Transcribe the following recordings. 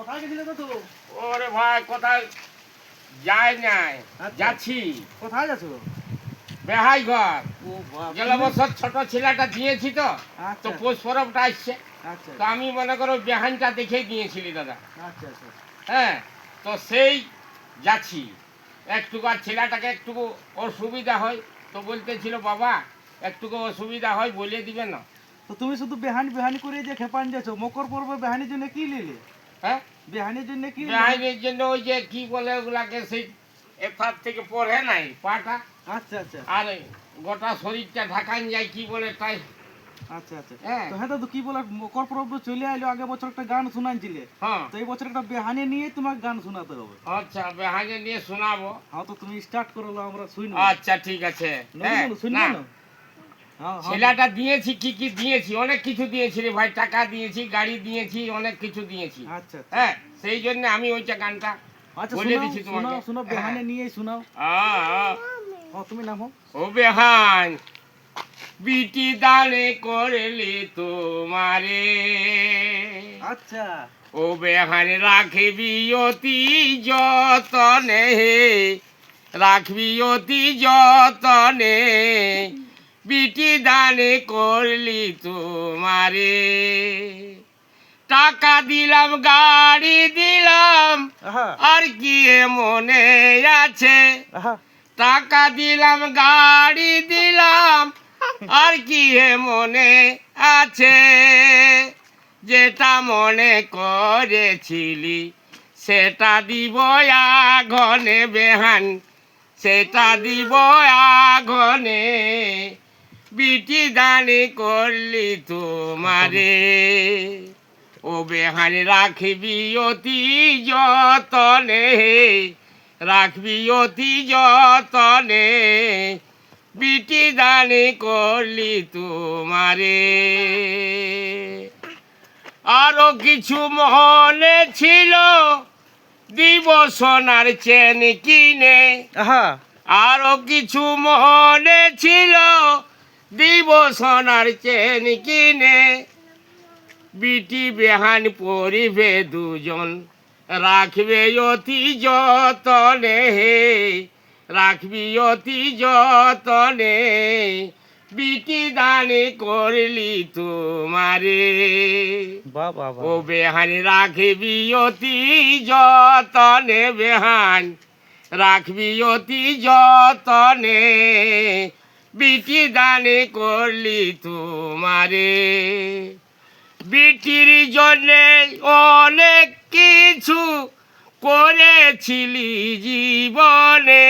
কোথায় গেছিলে তো? ওরে ভাই কোথায় যাই নাই, আচ্ছা। যাচ্ছি কোথায় যাচ্ছ? বেহাই ঘর। ও বাপ, গেল তুমি- বছর ছোট ছেলেটা দিয়েছি তো, তো আচ্ছা পৌষ পরবটা আসছে, আচ্ছা তো আমি মনে করো বেহানটা দেখেই দিয়েছিলি দাদা। আচ্ছা আচ্ছা। হ্যাঁ, তো সেই যাচ্ছি একটুকু, আর ছেলেটাকে একটুকু অসুবিধা হয়, তো বলতেছিল বাবা একটুকু অসুবিধা হয় বলে দিবে না। তো তুমি শুধু বেহানি বেহানি করে যে খেপান যাচ্ছ, মকর পর্বে বেহানির জন্য কি নিলে? হ্যাঁ, বেহানির জন্য কি নিলে? বেহাইনের জন্য ওই যে কি বলে ওগুলাকে, সেই এফার থেকে পড়ে নাই পাটা, আচ্ছা আচ্ছা আর গোটা শরীরটা ঢাকান যায় কি বলে তাই। আচ্ছা আচ্ছা। হ্যাঁ। তো হ্যাঁ দাদু, কি বলে মকর পর্ব চলে আইলো, আগে বছর একটা গান শোনাইছিলে, হ্যাঁ, তো এই বছর একটা বেহানি নিয়ে তোমাকে গান শোনাতে হবে। আচ্ছা বেহাইনে নিয়ে শোনাবো। হ্যাঁ, তো তুমি স্টার্ট করো, আমরা শুনবো। আচ্ছা ঠিক আছে। হ্যাঁ, শুনবো না না? হ্যাঁ হ্যাঁ। ছেলেটা দিয়েছি, কি কি দিয়েছি, অনেক কিছু দিয়েছি রে ভাই, টাকা দিয়েছি, গাড়ি দিয়েছি, অনেক কিছু দিয়েছি। আচ্ছা আচ্ছা হ্যাঁ, সেই জন্য আমি ওইটা গানটা আচ্ছা, বলে শোনাও দিছি তোমাকে। শোনাও শোনাও, বেহানি হ্যাঁ। নিয়ে শোনাও। আ, হ্যাঁ, তুমি নামো। ও বেহান বিটি দানে করলি তোমারে, আচ্ছা ও বেহান রাখবি অতি যতনে, রাখবি অতি যতনে, বিটি দানে করলি তোমারে, টাকা দিলাম গাড়ি দিলাম, আহা আর কি মনে আছে, আহা। টাকা দিলাম গাড়ি দিলাম, আর কি মনে আছে, যেটা মনে করেছিলি সেটা দিব আঘনে বেহান, সেটা দিব আঘনে, বিটি দানি করলি তোমারে, ও বেহান রাখবি অতি যতনে, রাখবি অতি যতনে, বিটি দানি করলি তোমারে, আরো কিছু মনে ছিল দিব সোনার চেন কিনে, আহা আরো কিছু মনে ছিল দিব সোনার চেন কিনে, বিটি বেহান পরিবে দুজন, রাখবে অতি যতনে, রাখবি অতি যতনে, বিটি দানি করলি তোমারে, বাহ বাহ ও বাহ। বেহান রাখবি অতি যতনে, বেহান রাখবি অতি যতনে, বিটি দানি করলি তোমারে, বিটির জন্যে অনেক কিছু করেছিলি জীবনে,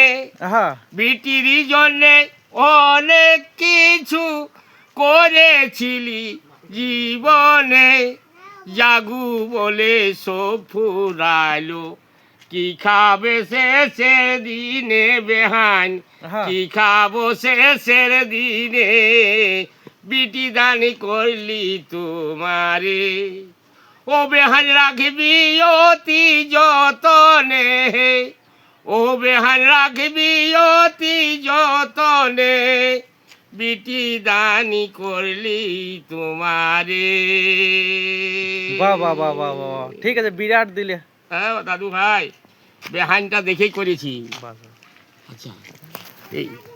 আহা বিটির জন্যে অনেক কিছু করেছিলি জীবনে, জাগু বলে সব ফুরালো, কি খাবে শেষের দিনে বেহান, আহা। কি খাবো শেষের দিনে, বিটি দানি করলি তোমারে, ও বেহান রাখবি অতি যতনে, ও বেহান রাখবি অতি যতনে, বিটি দানি করলি তোমারে। বাহ বাহ বাহ বাহ বাহ, ঠিক আছে, বিরাট দিলে। হ্যাঁ দাদু ভাই, বেহানটা দেখেই করেছি। বাহ বাহ। আচ্ছা এই